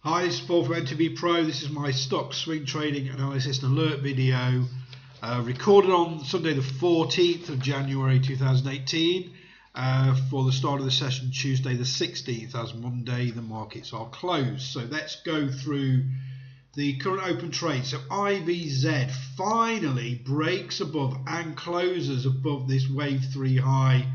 Hi, this is Paul from MBPro. This is my stock swing trading analysis and alert video recorded on Sunday the 14th of January 2018 for the start of the session Tuesday the 16th, as Monday the markets are closed. So let's go through the current open trade. So IVZ finally breaks above and closes above this wave 3 high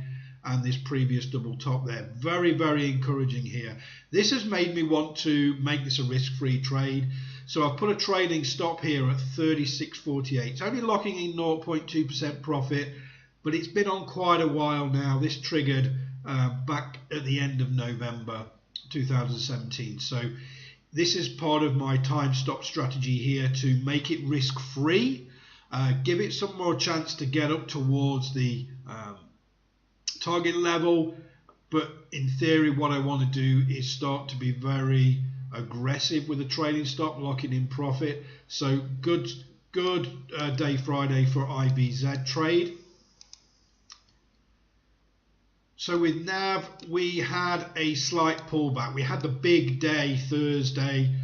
and this previous double top there. Very, very encouraging here. This has made me want to make this a risk-free trade. So I've put a trailing stop here at 36.48. It's only locking in 0.2% profit, but it's been on quite a while now. This triggered back at the end of November 2017. So this is part of my time stop strategy here to make it risk-free, give it some more chance to get up towards the target level, but in theory what I want to do is start to be very aggressive with the trailing stop, locking in profit. So good day Friday for IVZ trade. So with NAV we had a slight pullback. We had the big day Thursday,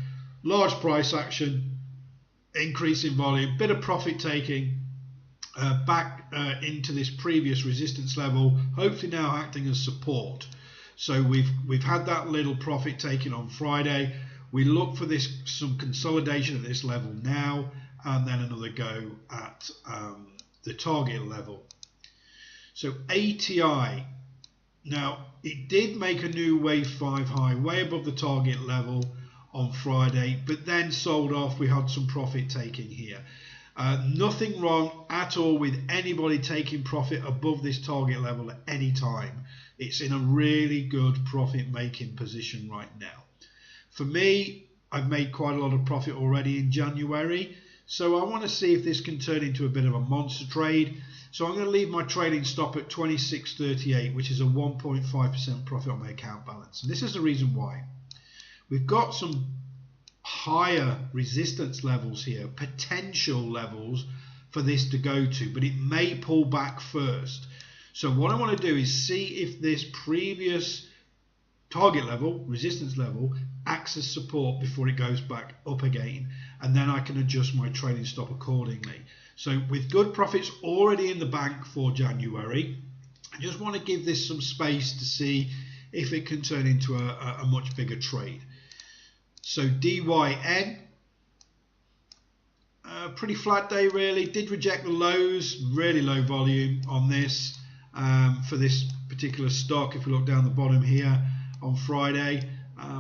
large price action, increase in volume, bit of profit taking back into this previous resistance level, hopefully now acting as support. So we've had that little profit taken on Friday. We look for some consolidation at this level now, and then another go at the target level. So ATI, now it did make a new wave 5 high way above the target level on Friday, but then sold off. We had some profit taking here. Nothing wrong at all with anybody taking profit above this target level at any time. It's in a really good profit making position right now. For me, I've made quite a lot of profit already in January, so I want to see if this can turn into a bit of a monster trade. So I'm going to leave my trading stop at 26.38, which is a 1.5% profit on my account balance. And this is the reason why. We've got some higher resistance levels here, potential levels for this to go to, but it may pull back first. So what I want to do is see if this previous target level, resistance level, acts as support before it goes back up again, and then I can adjust my trading stop accordingly. So with good profits already in the bank for January, I just want to give this some space to see if it can turn into a much bigger trade. So DYN, pretty flat day really, did reject the lows, really low volume on this for this particular stock if we look down the bottom here on Friday,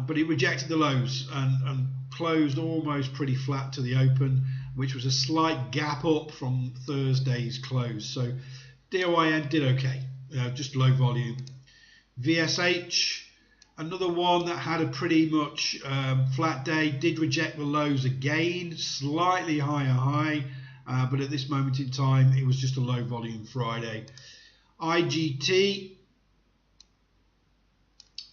but it rejected the lows and closed almost pretty flat to the open, which was a slight gap up from Thursday's close. So DYN did okay, just low volume. VSH, another one that had a pretty much flat day, did reject the lows again, slightly higher high, but at this moment in time it was just a low volume Friday. IGT,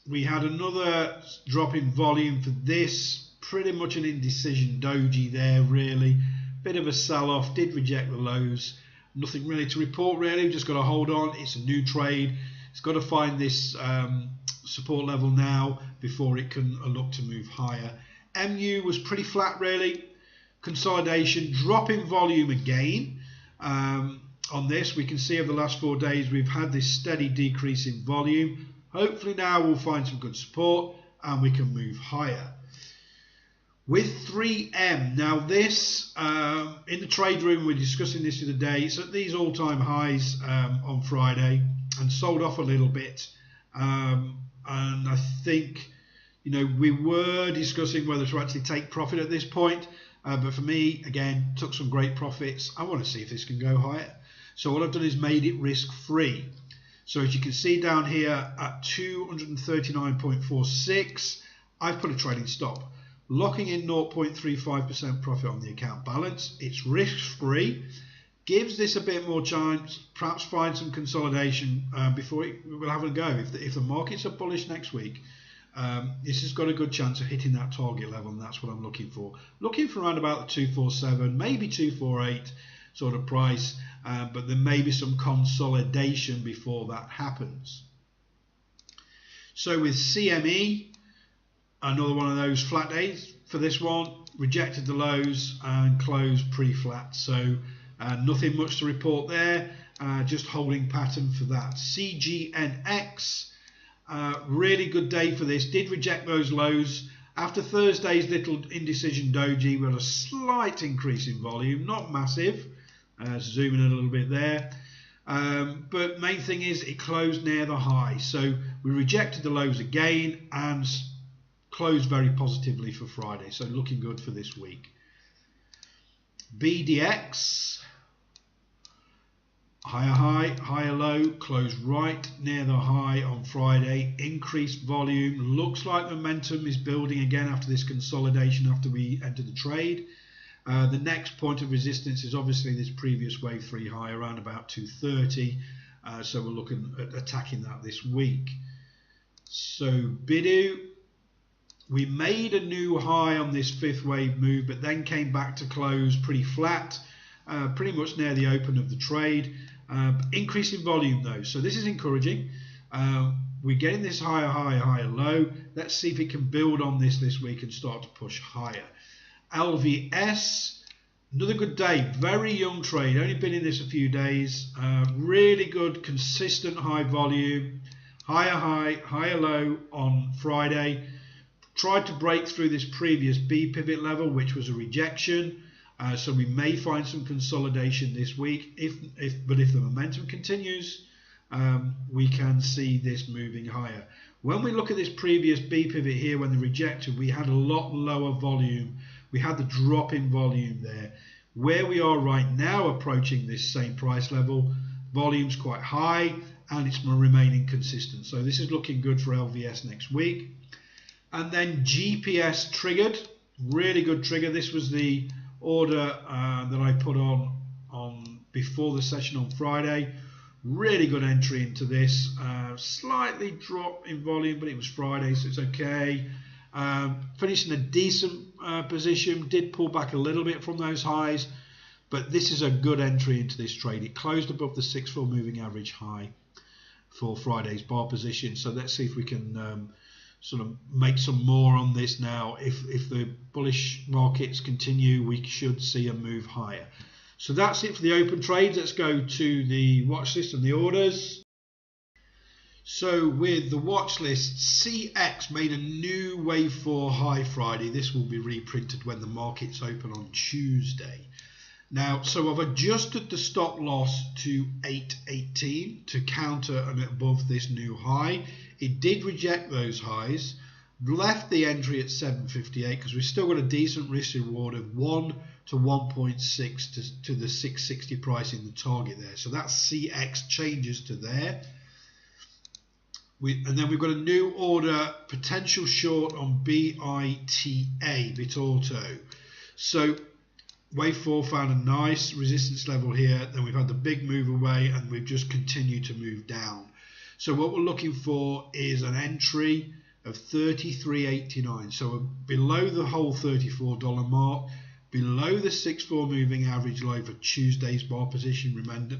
we had another drop in volume for this, pretty much an indecision doji there really, bit of a sell-off, did reject the lows, nothing really to report really, just got to hold on. It's a new trade, it's got to find this support level now before it can look to move higher. MU was pretty flat really, consolidation, drop in volume again. On this we can see over the last 4 days we've had this steady decrease in volume. Hopefully now we'll find some good support and we can move higher. With 3M, now this in the trade room we're discussing this the other day, it's at these all-time highs on Friday and sold off a little bit. And I think, we were discussing whether to actually take profit at this point, but for me, again, took some great profits. I want to see if this can go higher. So what I've done is made it risk-free. So as you can see down here at 239.46, I've put a trading stop, locking in 0.35% profit on the account balance. It's risk-free. Gives this a bit more chance, perhaps find some consolidation before we'll have a go. If the markets are bullish next week, this has got a good chance of hitting that target level, and that's what I'm looking for. Looking for around about the 247, maybe 248 sort of price, but there may be some consolidation before that happens. So with CME, another one of those flat days for this one. Rejected the lows and closed pretty flat. So nothing much to report there. Just holding pattern for that. CGNX, really good day for this. Did reject those lows. After Thursday's little indecision doji, we had a slight increase in volume, not massive. Zooming in a little bit there. But main thing is it closed near the high. So we rejected the lows again and closed very positively for Friday. So looking good for this week. BDX, higher high, higher low, closed right near the high on Friday. Increased volume. Looks like momentum is building again after this consolidation after we enter the trade. The next point of resistance is obviously this previous wave 3 high around about 230. So we're looking at attacking that this week. So Bidu, we made a new high on this 5th wave move, but then came back to close pretty flat, pretty much near the open of the trade. Increase in volume though, so this is encouraging. We're getting this higher high, higher low. Let's see if it can build on this week and start to push higher. LVS, another good day, very young trade, only been in this a few days. Really good, consistent high volume, higher high, higher low on Friday. Tried to break through this previous B pivot level, which was a rejection. So we may find some consolidation this week. But if the momentum continues, we can see this moving higher. When we look at this previous B pivot here, when they rejected, we had a lot lower volume. We had the drop in volume there. Where we are right now, approaching this same price level, volume's quite high and it's remaining consistent. So this is looking good for LVS next week. And then GPS triggered, really good trigger. This was the order that I put on before the session on Friday. Really good entry into this. Slightly drop in volume, but it was Friday, so it's okay. Finished in a decent position. Did pull back a little bit from those highs, but this is a good entry into this trade. It closed above the 6-4 moving average high for Friday's bar position. So let's see if we can sort of make some more on this now. If the bullish markets continue, we should see a move higher. So that's it for the open trades. Let's go to the watch list and the orders. So with the watch list, CX made a new wave 4 high Friday. This will be reprinted when the markets open on Tuesday. Now, so I've adjusted the stop loss to 818 to counter and above this new high. It did reject those highs, left the entry at 758 because we've still got a decent risk reward of 1 to 1.6 to the 660 price in the target there. So that CX changes to there. And then we've got a new order, potential short on BITA, Bit Auto. So wave 4 found a nice resistance level here. Then we've had the big move away and we've just continued to move down. So what we're looking for is an entry of 33.89. So below the whole $34 mark, below the 6-4 moving average low for Tuesday's bar position.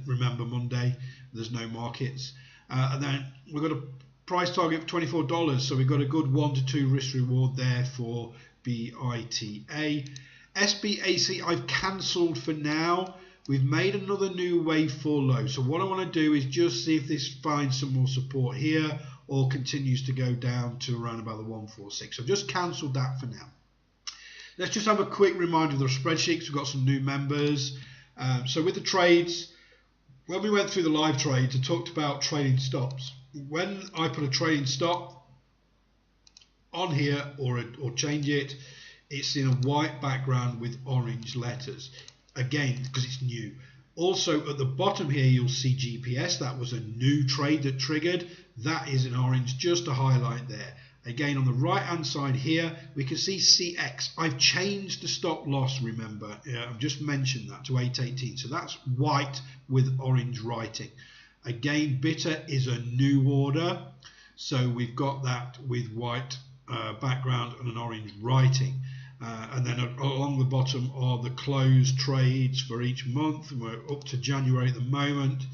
Remember Monday, there's no markets. And then we've got a price target of $24. So we've got a good 1 to 2 risk reward there for BITA. SBAC I've cancelled for now. We've made another new wave 4 low. So what I want to do is just see if this finds some more support here or continues to go down to around about the 146. So I've just cancelled that for now. Let's just have a quick reminder of the spreadsheet because we've got some new members. So with the trades, when we went through the live trades, I talked about trading stops. When I put a trading stop on here or change it, it's in a white background with orange letters. Again, because it's new. Also at the bottom here you'll see GPS. That was a new trade that triggered. That is in orange, just to highlight there. Again, on the right hand side here we can see CX. I've changed the stop loss, remember. I've just mentioned that to 818. So that's white with orange writing. Again, bitter is a new order. So we've got that with white background and an orange writing. And then along the bottom are the closed trades for each month. We're up to January at the moment.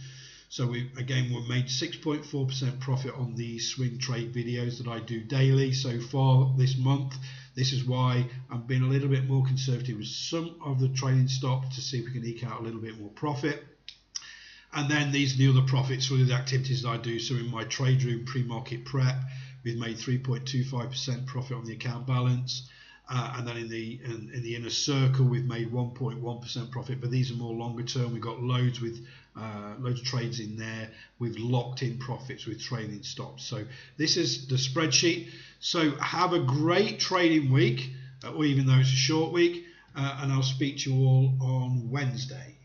So we made 6.4% profit on the swing trade videos that I do daily so far this month. This is why I'm being a little bit more conservative with some of the trading stock to see if we can eke out a little bit more profit. And then these are the other profits for the activities that I do. So in my trade room pre-market prep, we've made 3.25% profit on the account balance. And then in the inner circle, we've made 1.1% profit. But these are more longer term. We've got loads of trades in there. We've locked in profits with trading stops. So this is the spreadsheet. So have a great trading week, or even though it's a short week. And I'll speak to you all on Wednesday.